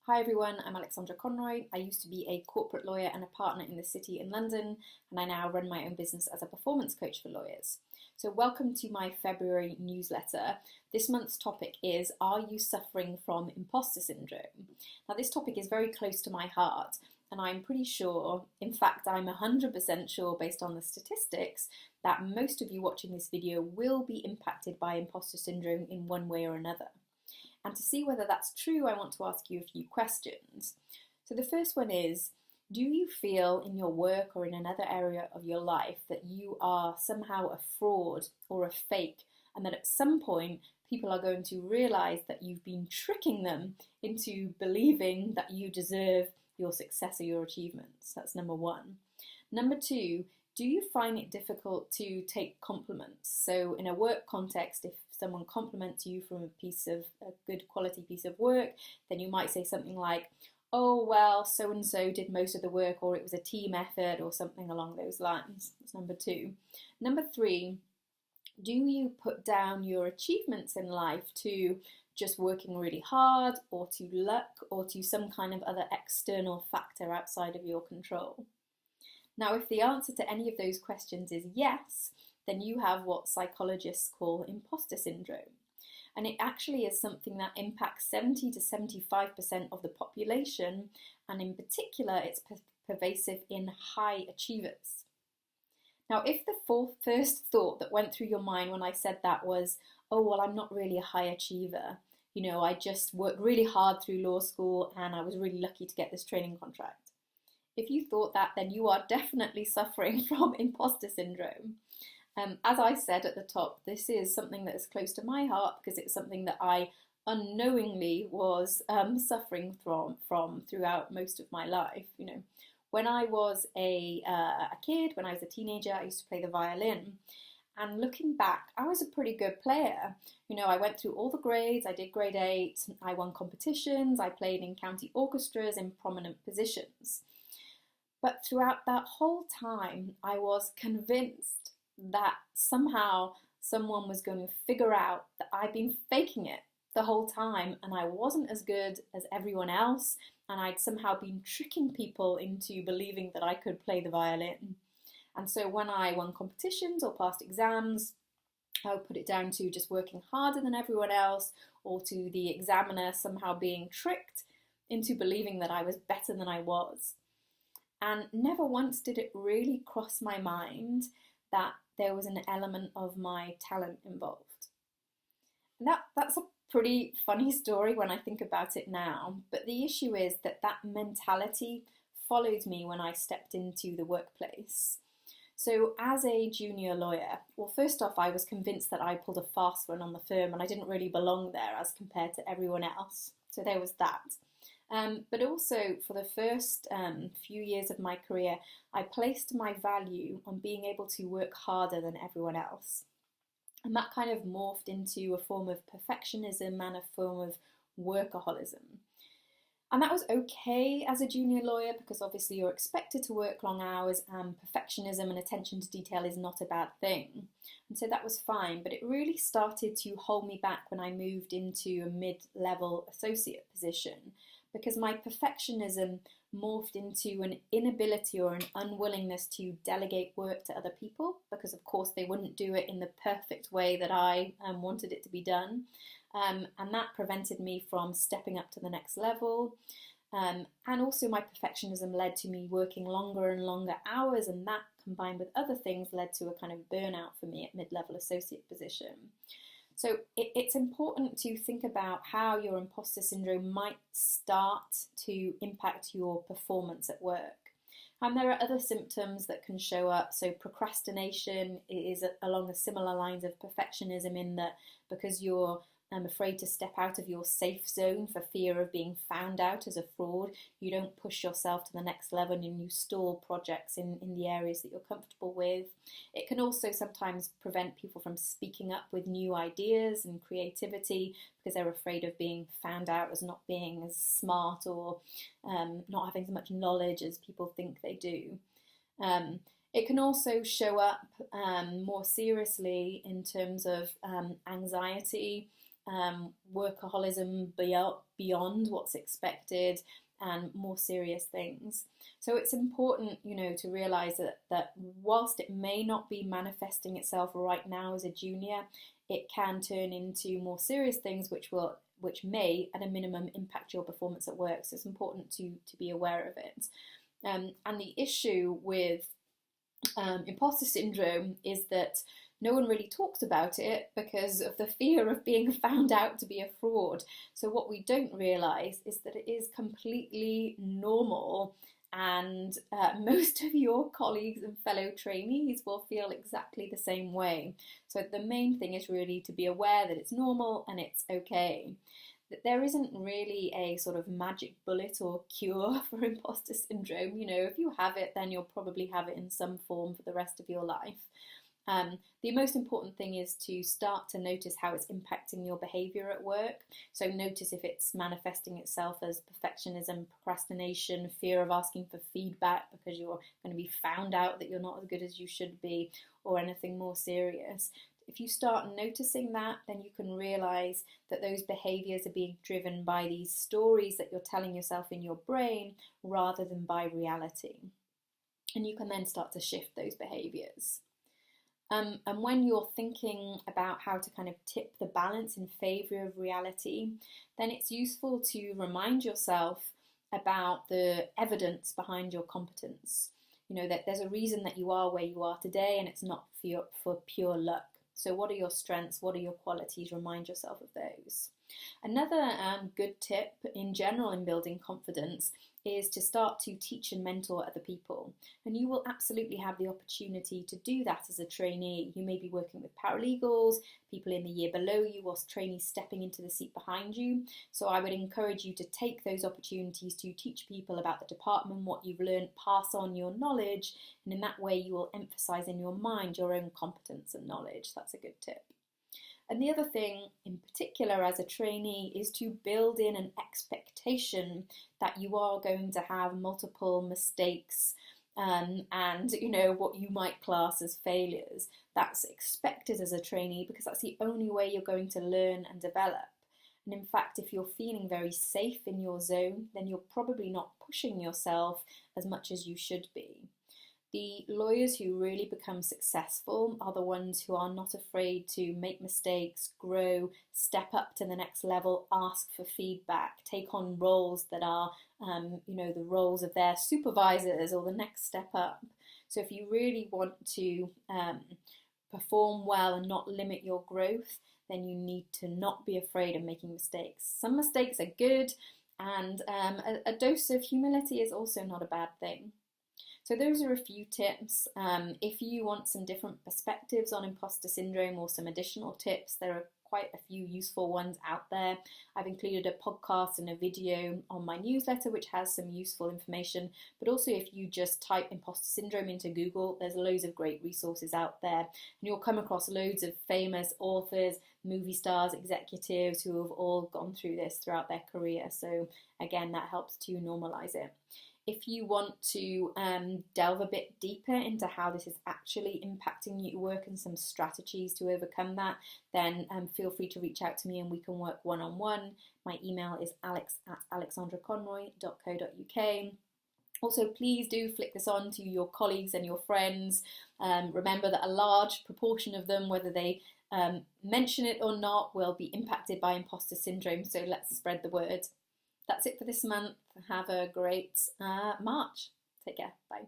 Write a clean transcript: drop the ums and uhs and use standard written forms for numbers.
Hi everyone, I'm Alexandra Conroy. I used to be a corporate lawyer and a partner in the city in London, and I now run my own business as a performance coach for lawyers. So welcome to my February newsletter. This month's topic is, are you suffering from imposter syndrome? Now this topic is very close to my heart, and I'm pretty sure, in fact I'm 100% sure based on the statistics, that most of you watching this video will be impacted by imposter syndrome in one way or another. And to see whether that's true, I want to ask you a few questions. So the first one is, do you feel in your work or in another area of your life that you are somehow a fraud or a fake, and that at some point people are going to realize that you've been tricking them into believing that you deserve your success or your achievements? That's number one. Number two, do you find it difficult to take compliments? So in a work context, if someone compliments you from a good quality piece of work, then you might say something like, oh, well, so-and-so did most of the work, or it was a team effort, or something along those lines. That's number two. Number three, do you put down your achievements in life to just working really hard, or to luck, or to some kind of other external factor outside of your control? Now, if the answer to any of those questions is yes, then you have what psychologists call imposter syndrome. And it actually is something that impacts 70 to 75% of the population, and in particular, it's pervasive in high achievers. Now, if the first thought that went through your mind when I said that was, oh, well, I'm not really a high achiever, I just worked really hard through law school and I was really lucky to get this training contract. If you thought that, then you are definitely suffering from imposter syndrome. As I said at the top, this is something that is close to my heart because it's something that I unknowingly was suffering from throughout most of my life. When I was a kid, when I was a teenager, I used to play the violin. And looking back, I was a pretty good player. I went through all the grades, I did grade 8, I won competitions, I played in county orchestras in prominent positions. But throughout that whole time, I was convinced that somehow someone was going to figure out that I'd been faking it the whole time and I wasn't as good as everyone else, and I'd somehow been tricking people into believing that I could play the violin. And so when I won competitions or passed exams, I would put it down to just working harder than everyone else, or to the examiner somehow being tricked into believing that I was better than I was. And never once did it really cross my mind that there was an element of my talent involved. And that's a pretty funny story when I think about it now, but the issue is that mentality followed me when I stepped into the workplace. So as a junior lawyer, well, first off, I was convinced that I pulled a fast one on the firm and I didn't really belong there as compared to everyone else. So there was that. But also, for the first few years of my career, I placed my value on being able to work harder than everyone else. And that kind of morphed into a form of perfectionism and a form of workaholism. And that was okay as a junior lawyer because obviously you're expected to work long hours, and perfectionism and attention to detail is not a bad thing. And so that was fine, but it really started to hold me back when I moved into a mid-level associate position, because my perfectionism morphed into an inability or an unwillingness to delegate work to other people, because of course they wouldn't do it in the perfect way that I wanted it to be done. And that prevented me from stepping up to the next level. And also my perfectionism led to me working longer and longer hours, and that combined with other things led to a kind of burnout for me at mid-level associate position. So it's important to think about how your imposter syndrome might start to impact your performance at work. And there are other symptoms that can show up. So procrastination is along the similar lines of perfectionism, in that because you're afraid to step out of your safe zone for fear of being found out as a fraud, you don't push yourself to the next level and you stall projects in the areas that you're comfortable with. It can also sometimes prevent people from speaking up with new ideas and creativity because they're afraid of being found out as not being as smart, or not having as much knowledge as people think they do. It can also show up more seriously in terms of anxiety, workaholism beyond what's expected, and more serious things. So it's important, to realize that whilst it may not be manifesting itself right now as a junior, it can turn into more serious things which may, at a minimum, impact your performance at work. So it's important to be aware of it. And the issue with imposter syndrome is that no one really talks about it because of the fear of being found out to be a fraud. So what we don't realise is that it is completely normal, and most of your colleagues and fellow trainees will feel exactly the same way. So the main thing is really to be aware that it's normal and it's okay. That there isn't really a sort of magic bullet or cure for imposter syndrome. If you have it, then you'll probably have it in some form for the rest of your life. The most important thing is to start to notice how it's impacting your behaviour at work. So notice if it's manifesting itself as perfectionism, procrastination, fear of asking for feedback because you're going to be found out that you're not as good as you should be, or anything more serious. If you start noticing that, then you can realise that those behaviours are being driven by these stories that you're telling yourself in your brain rather than by reality. And you can then start to shift those behaviours. And when you're thinking about how to kind of tip the balance in favour of reality, then it's useful to remind yourself about the evidence behind your competence. That there's a reason that you are where you are today, and it's not for pure luck. So what are your strengths? What are your qualities? Remind yourself of those. Another good tip in general in building confidence is to start to teach and mentor other people. And you will absolutely have the opportunity to do that as a trainee. You may be working with paralegals, people in the year below you, whilst trainees stepping into the seat behind you. So I would encourage you to take those opportunities to teach people about the department, what you've learned, pass on your knowledge, and in that way you will emphasise in your mind your own competence and knowledge. That's a good tip. And the other thing in particular as a trainee is to build in an expectation that you are going to have multiple mistakes and what you might class as failures. That's expected as a trainee because that's the only way you're going to learn and develop. And in fact, if you're feeling very safe in your zone, then you're probably not pushing yourself as much as you should be. The lawyers who really become successful are the ones who are not afraid to make mistakes, grow, step up to the next level, ask for feedback, take on roles that are, the roles of their supervisors or the next step up. So if you really want to perform well and not limit your growth, then you need to not be afraid of making mistakes. Some mistakes are good, and a dose of humility is also not a bad thing. So those are a few tips. If you want some different perspectives on imposter syndrome or some additional tips, there are quite a few useful ones out there. I've included a podcast and a video on my newsletter which has some useful information, but also if you just type imposter syndrome into Google, there's loads of great resources out there, and you'll come across loads of famous authors, movie stars, executives who have all gone through this throughout their career. So again, that helps to normalise it. If you want to delve a bit deeper into how this is actually impacting your work and some strategies to overcome that, then feel free to reach out to me and we can work one-on-one. My email is alex@alexandraconroy.co.uk. Also, please do flick this on to your colleagues and your friends. Remember that a large proportion of them, whether they mention it or not, will be impacted by imposter syndrome, so let's spread the word. That's it for this month. Have a great March. Take care. Bye.